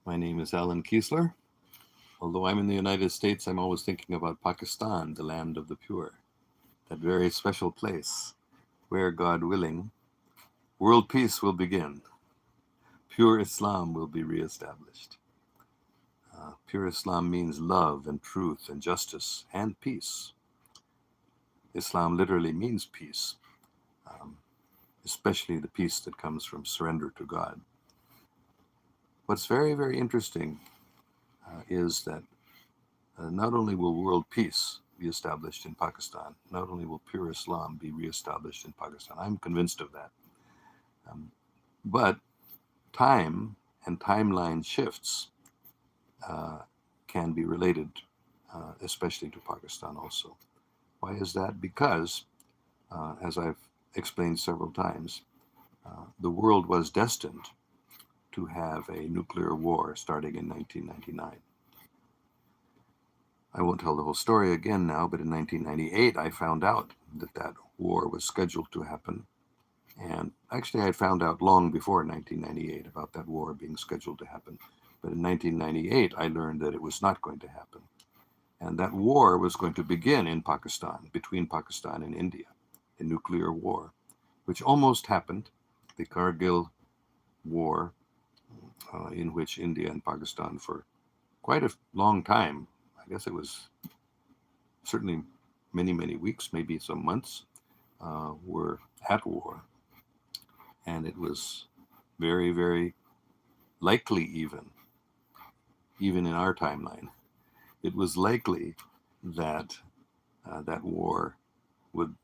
My name is Alan Kiesler. Although I'm in the United States, I'm always thinking about Pakistan, the land of the pure, that very special place where, God willing, world peace will begin. Pure Islam will be reestablished. Pure Islam means love and truth and justice and peace. Islam literally means peace, um, especially the peace that comes from surrender to God. What's very, very interesting is that not only will world peace be established in Pakistan, not only will pure Islam be reestablished in Pakistan, I'm convinced of that. Um, but time and timeline shifts uh, can be related, especially to Pakistan also. Why is that? Because, as I've explained several times, the world was destined to have a nuclear war starting in 1999. I won't tell the whole story again now, but in 1998 I found out that that war was scheduled to happen. And actually, I had found out long before 1998 about that war being scheduled to happen. But in 1998, I learned that it was not going to happen. And that war was going to begin in Pakistan, between Pakistan and India, a nuclear war, which almost happened, the Kargil War, in which India and Pakistan, for quite a long time, I guess it was certainly many, many weeks, maybe some months, were at war. And it was very, very likely, even in our timeline, it was likely that that war would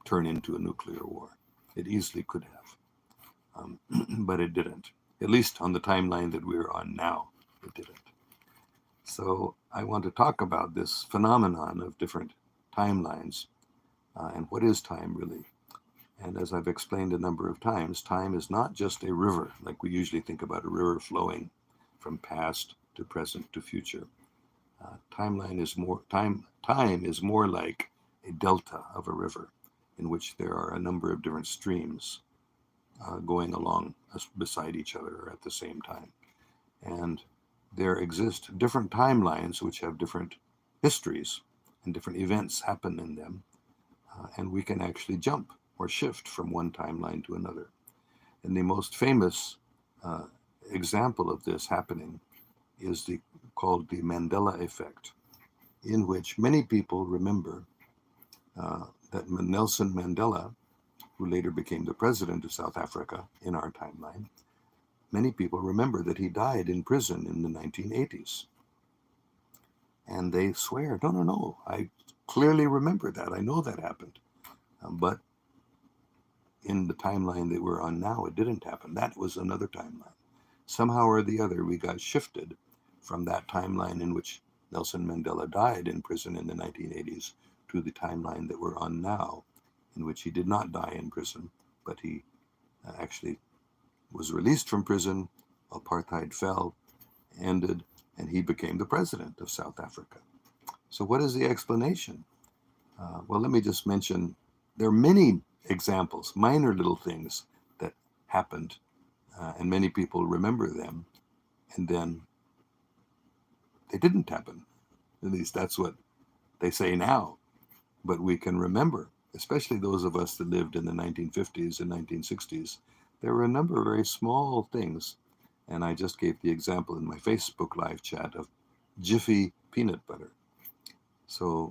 turn into a nuclear war. It easily could have, but it didn't. At least on the timeline that we're on now, it didn't. So I want to talk about this phenomenon of different timelines and what is time really. And as I've explained a number of times, time is not just a river, like we usually think about a river flowing from past to present to future. Timeline is more time. Time is more like a delta of a river, in which there are a number of different streams going along beside each other at the same time, and there exist different timelines which have different histories, and different events happen in them, and we can actually jump or shift from one timeline to another. And the most famous uh, example of this happening is called the Mandela effect, in which many people remember that Nelson Mandela, who later became the president of South Africa in our timeline, many people remember that he died in prison in the 1980s. And they swear, no, no, no, I clearly remember that. I know that happened. But in the timeline that we're on now, it didn't happen. That was another timeline. Somehow or the other, we got shifted from that timeline in which Nelson Mandela died in prison in the 1980s to the timeline that we're on now, in which he did not die in prison, but he actually was released from prison, apartheid fell, ended, and he became the president of South Africa. So, what is the explanation? Well, let me just mention there are many examples, minor little things that happened, and many people remember them, and then they didn't happen. At least that's what they say now. But we can remember, especially those of us that lived in the 1950s and 1960s, there were a number of very small things. And I just gave the example in my Facebook live chat of Jiffy peanut butter. So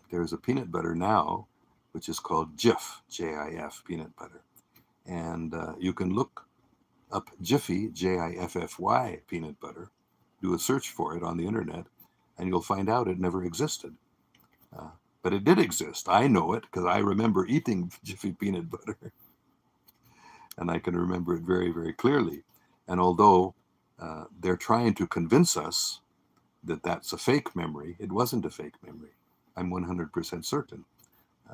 there's a peanut butter now, which is called Jif, J-I-F, peanut butter. And you can look up Jiffy, Jiffy, peanut butter, do a search for it on the internet, and you'll find out it never existed. Uh, but it did exist. I know it because I remember eating Jiffy peanut butter, and I can remember it very, very clearly. And although they're trying to convince us that that's a fake memory, it wasn't a fake memory. I'm 100% certain.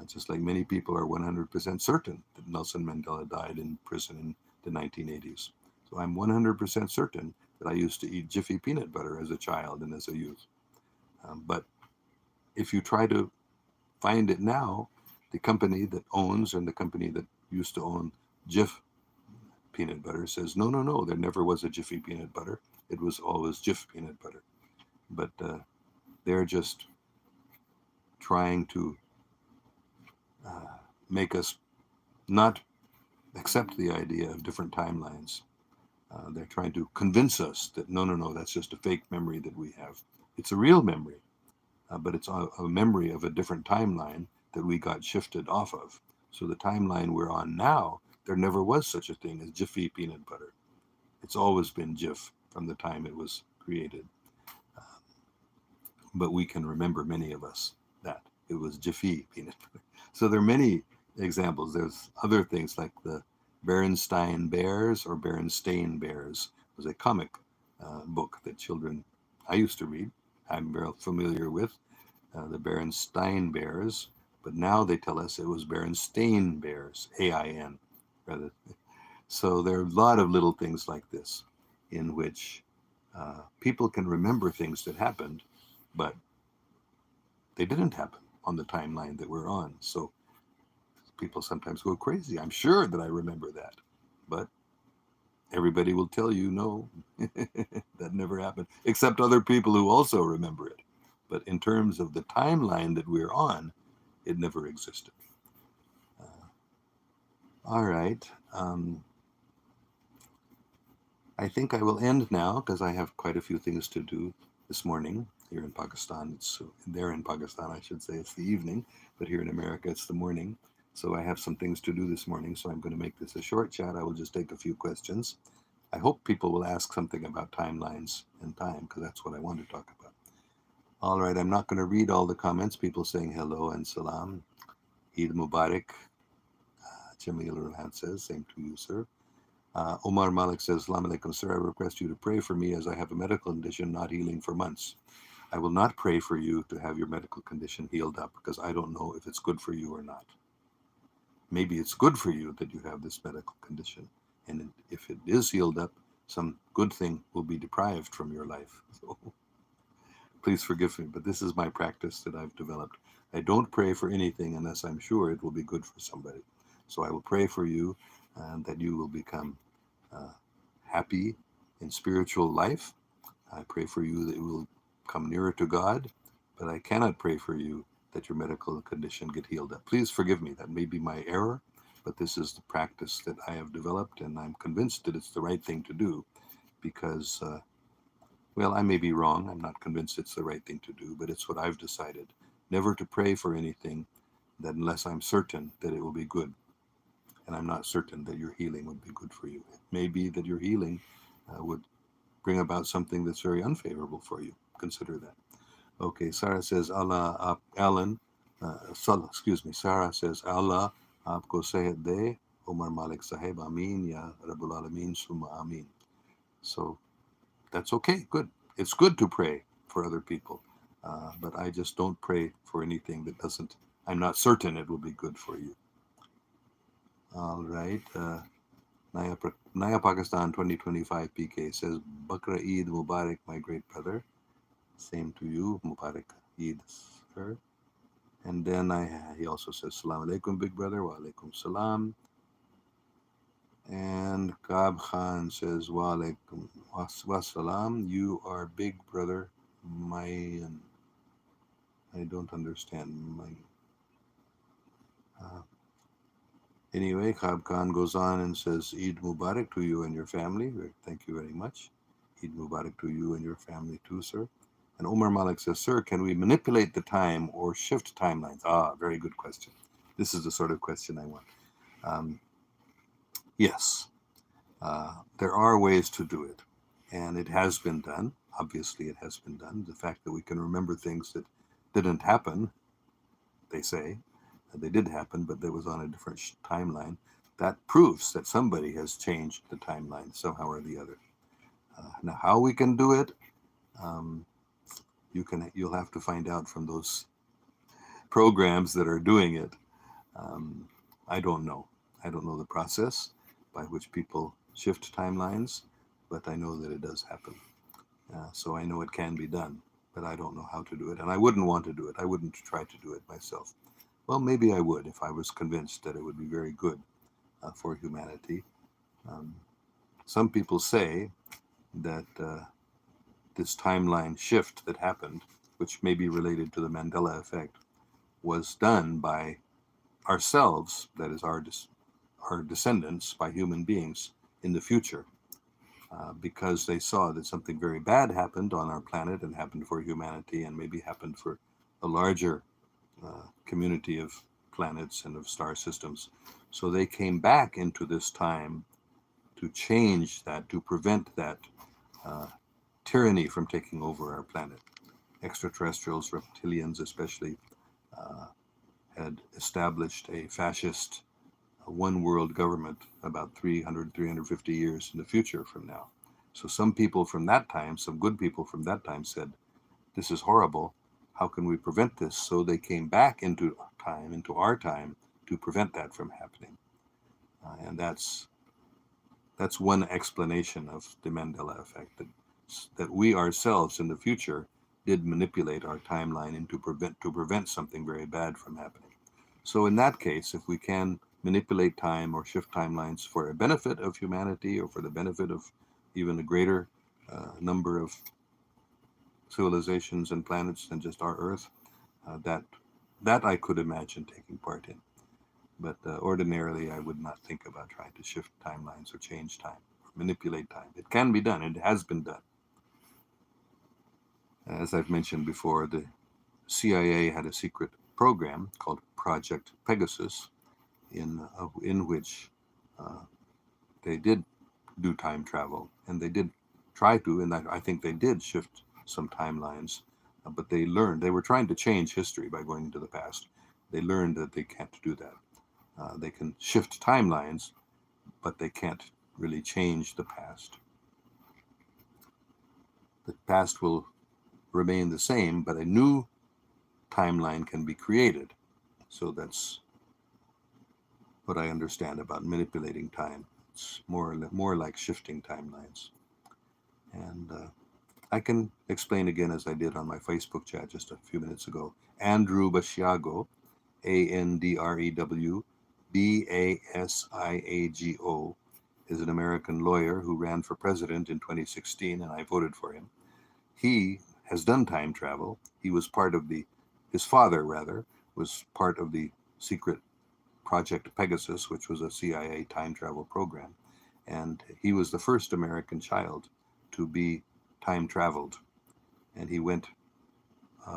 Just like many people are 100% certain that Nelson Mandela died in prison in the 1980s. So I'm 100% certain that I used to eat Jiffy peanut butter as a child and as a youth. But if you try to find it now, the company that owns and the company that used to own Jif peanut butter says, no, no, no, there never was a Jiffy peanut butter. it was always Jif peanut butter. But they're just trying to make us not accept the idea of different timelines. They're trying to convince us that no, that's just a fake memory that we have. It's a real memory, but it's a memory of a different timeline that we got shifted off of. So the timeline we're on now, there never was such a thing as Jiffy peanut butter. It's always been Jif from the time it was created. But we can remember, many of us, that it was Jiffy peanut butter. So there are many examples. There's other things like the Berenstain Bears or Berenstain Bears. It was a comic book that children I used to read. I'm very familiar with the Berenstain Bears, but now they tell us it was Berenstain Bears, AIN, rather. So there are a lot of little things like this in which people can remember things that happened, but they didn't happen on the timeline that we're on. So people sometimes go crazy. I'm sure that I remember that, but everybody will tell you no, that never happened, except other people who also remember it. But in terms of the timeline that we're on, it never existed. All right. I think I will end now because I have quite a few things to do this morning here in Pakistan. It's there in Pakistan, I should say. It's the evening, but here in America, it's the morning. So I have some things to do this morning. So I'm going to make this a short chat. I will just take a few questions. I hope people will ask something about timelines and time because that's what I want to talk about. All right, I'm not going to read all the comments. People saying hello and salam. Eid Mubarak. Jamil Ruhan says, same to you, sir. Omar Malik says, Assalamu alaikum, sir. I request you to pray for me as I have a medical condition not healing for months. I will not pray for you to have your medical condition healed up because I don't know if it's good for you or not. Maybe it's good for you that you have this medical condition. And if it is healed up, some good thing will be deprived from your life. So please forgive me, but this is my practice that I've developed. I don't pray for anything unless I'm sure it will be good for somebody. So I will pray for you that you will become happy in spiritual life. I pray for you that you will come nearer to God, but I cannot pray for you that your medical condition get healed up. Please forgive me. That may be my error, but this is the practice that I have developed, and I'm convinced that it's the right thing to do because, well, I may be wrong. I'm not convinced it's the right thing to do, but it's what I've decided. Never to pray for anything that unless I'm certain that it will be good. And I'm not certain that your healing would be good for you. It may be that your healing would bring about something that's very unfavorable for you. Consider that. Okay, Sarah says, Allah, Alan, Sarah says, Allah, aapko sehat de, Omar Malik Sahib, Ameen, Ya Rabbul Alameen, Summa Ameen. So that's okay, good. It's good to pray for other people, but I just don't pray for anything that doesn't, I'm not certain it will be good for you. All right. Naya Pakistan 2025 PK says, Bakra Eid Mubarak, my great brother. Same to you. Mubarak Eid, sir. And then he also says, Salam alaikum, big brother. Wa alaikum salam. And Kab Khan says, Wa alaikum wassalam. You are big brother. I don't understand. Anyway, Kab Khan goes on and says, Eid Mubarak to you and your family. Thank you very much. Eid Mubarak to you and your family too, sir. And Omar Malik says, sir, can we manipulate the time or shift timelines? Ah, very good question. This is the sort of question I want. Yes, there are ways to do it. And it has been done. Obviously, it has been done. The fact that we can remember things that didn't happen, they say, they did happen, but that was on a different timeline. That proves that somebody has changed the timeline somehow or the other. Now, how we can do it, you'll have to find out from those programs that are doing it. I don't know. I don't know the process by which people shift timelines, but I know that it does happen. So I know it can be done, but I don't know how to do it, and I wouldn't want to do it. I wouldn't try to do it myself. Well, maybe I would if I was convinced that it would be very good for humanity. Some people say that this timeline shift that happened, which may be related to the Mandela effect, was done by ourselves, that is our descendants, by human beings in the future, because they saw that something very bad happened on our planet and happened for humanity and maybe happened for a larger community of planets and of star systems. So they came back into this time to change that, to prevent that uh, tyranny from taking over our planet. Extraterrestrials, reptilians especially, uh, had established a fascist one world government about 300, 350 years in the future from now. So some people from that time, some good people from that time said, this is horrible. How can we prevent this? So they came back into time, into our time, to prevent that from happening. And that's one explanation of the Mandela effect, that we ourselves in the future did manipulate our timeline to prevent something very bad from happening. So in that case, if we can manipulate time or shift timelines for a benefit of humanity or for the benefit of even a greater number of civilizations and planets than just our Earth, that I could imagine taking part in. But ordinarily, I would not think about trying to shift timelines or change time or manipulate time. It can be done. It has been done. As I've mentioned before, the CIA had a secret program called Project Pegasus, in which they did do time travel, and they did try to, and I think they did shift some timelines, but they were trying to change history by going into the past. They learned that they can't do that. They can shift timelines, but they can't really change the past. The past will remain the same, but a new timeline can be created. So that's what I understand about manipulating time. It's more like shifting timelines. And I can explain again, as I did on my Facebook chat just a few minutes ago. Andrew Basiago, Andrew Basiago, is an American lawyer who ran for president in 2016, and I voted for him. He has done time travel. His father, rather, was part of the secret Project Pegasus, which was a CIA time travel program. And he was the first American child to be time traveled. And he went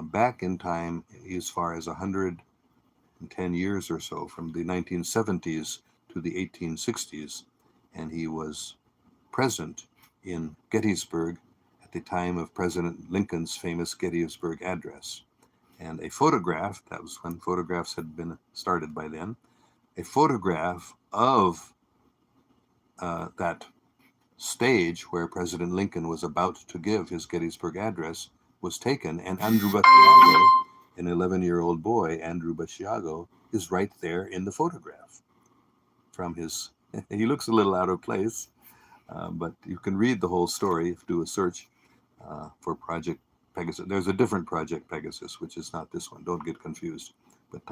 back in time as far as 110 years or so, from the 1970s to the 1860s. And he was present in Gettysburg at the time of President Lincoln's famous Gettysburg Address. And a photograph, that was when photographs had been started by then, a photograph of that stage where President Lincoln was about to give his Gettysburg Address was taken, and Andrew Basiago, an 11-year-old boy, Andrew Basiago, is right there in the photograph. He looks a little out of place, but you can read the whole story if you do a search for Project Pegasus. There's a different Project Pegasus, which is not this one. Don't get confused. But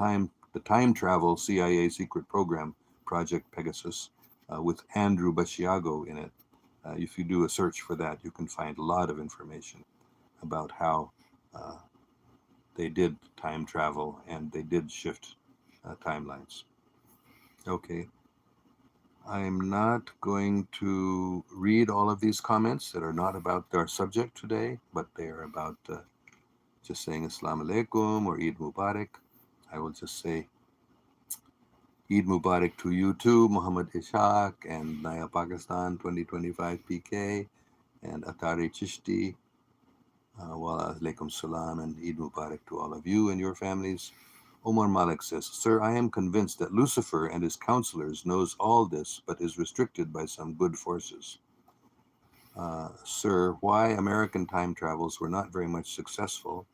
the time travel CIA secret program, Project Pegasus, with Andrew Basiago in it. If you do a search for that, you can find a lot of information about how they did time travel and they did shift timelines. Okay. I'm not going to read all of these comments that are not about our subject today, but they are about just saying Assalamu alaikum or Eid Mubarak. I will just say Eid Mubarak to you too, Muhammad Ishaq and Naya Pakistan 2025 PK and Atari Chishti. Wa alaikum salam and Eid Mubarak to all of you and your families. Omar Malik says, Sir, I am convinced that Lucifer and his counselors knows all this, but is restricted by some good forces. Sir, why American time travels were not very much successful?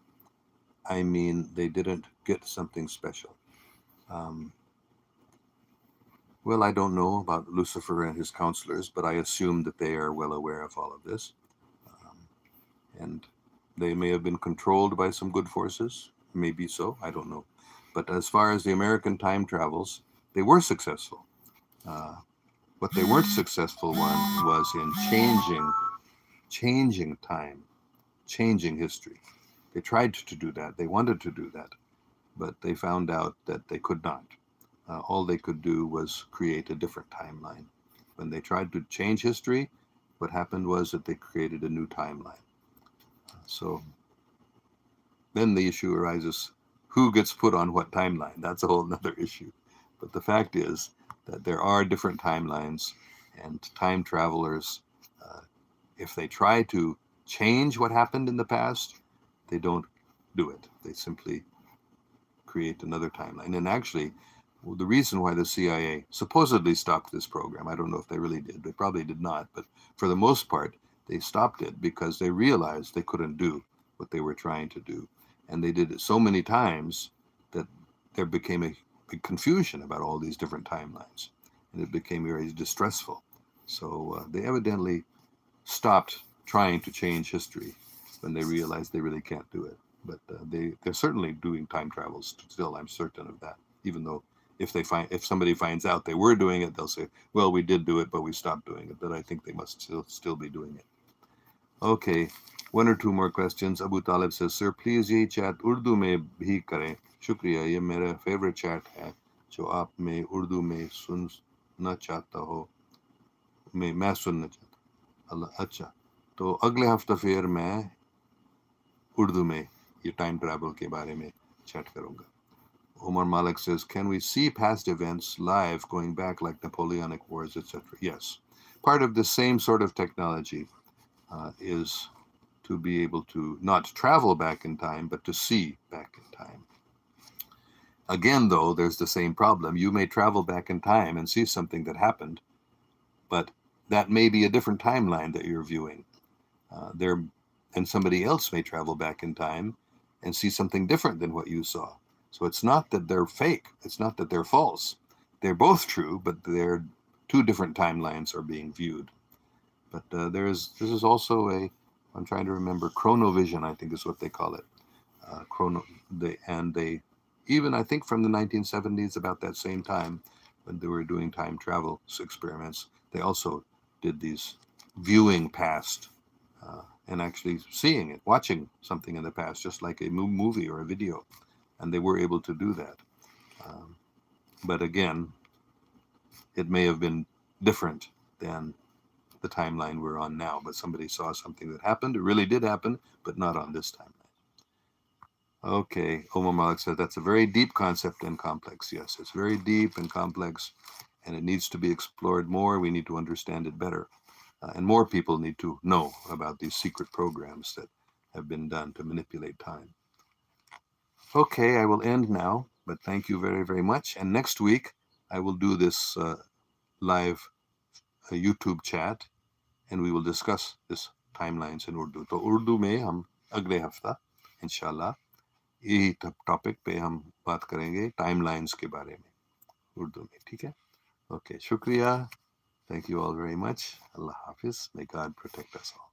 I mean, they didn't get something special. Well, I don't know about Lucifer and his counselors, but I assume that they are well aware of all of this. And they may have been controlled by some good forces. Maybe so, I don't know. But as far as the American time travels, they were successful. What they weren't successful one was in changing time. changing history. They tried to do that. They wanted to do that, but they found out that they could not. All they could do was create a different timeline. When they tried to change history, what happened was that they created a new timeline. So then the issue arises, who gets put on what timeline? That's a whole other issue. But the fact is that there are different timelines, and time travelers, uh, if they try to change what happened in the past, they don't do it. They simply create another timeline. And actually, the reason why the CIA supposedly stopped this program, I don't know if they really did, they probably did not, but for the most part, they stopped it because they realized they couldn't do what they were trying to do. And they did it so many times that there became a big confusion about all these different timelines. And it became very distressful. So they evidently stopped trying to change history when they realized they really can't do it. But they're certainly doing time travels still. I'm certain of that. Even though if somebody finds out they were doing it, they'll say, "Well, we did do it, but we stopped doing it." But I think they must still be doing it. Okay, one or two more questions. Abu Talib says, "Sir, please ये chat Urdu में भी करें. शुक्रिया. ये मेरा favorite chat है जो आप में उर्दू में सुनना चाहता हो मैं सुनना चाहता अल्लाह अच्छा तो अगले हफ्ते फिर मैं उर्दू में ये टाइम ट्रैवल के बारे में chat करूँगा." Omar Malik says, "Can we see past events live going back like Napoleonic Wars, etc.?" Yes. Part of the same sort of technology is to be able to not travel back in time, but to see back in time. Again, though, there's the same problem. You may travel back in time and see something that happened, but that may be a different timeline that you're viewing. And somebody else may travel back in time and see something different than what you saw. So it's not that they're fake. It's not that they're false. They're both true, but they're two different timelines are being viewed. But this is also I'm trying to remember, chronovision, I think is what they call it. They even, I think from the 1970s, about that same time, when they were doing time travel experiments, they also did these viewing past and actually seeing it, watching something in the past, just like a movie or a video. And they were able to do that. But again, it may have been different than the timeline we're on now. But somebody saw something that happened. It really did happen, but not on this timeline. Okay, Omar Malik said that's a very deep concept and complex. Yes, it's very deep and complex, and it needs to be explored more. We need to understand it better. And more people need to know about these secret programs that have been done to manipulate time. Okay, I will end now, but thank you very, very much. And next week, I will do this live YouTube chat, and we will discuss this timelines in Urdu. तो उर्दू में हम अगले हफ्ता इंशाल्लाह यही topic पे हम बात करेंगे टाइमलाइंस के बारे में उर्दू में. ठीक है? ओके, शुक्रिया. Thank you all very much. Allah Hafiz. May God protect us all.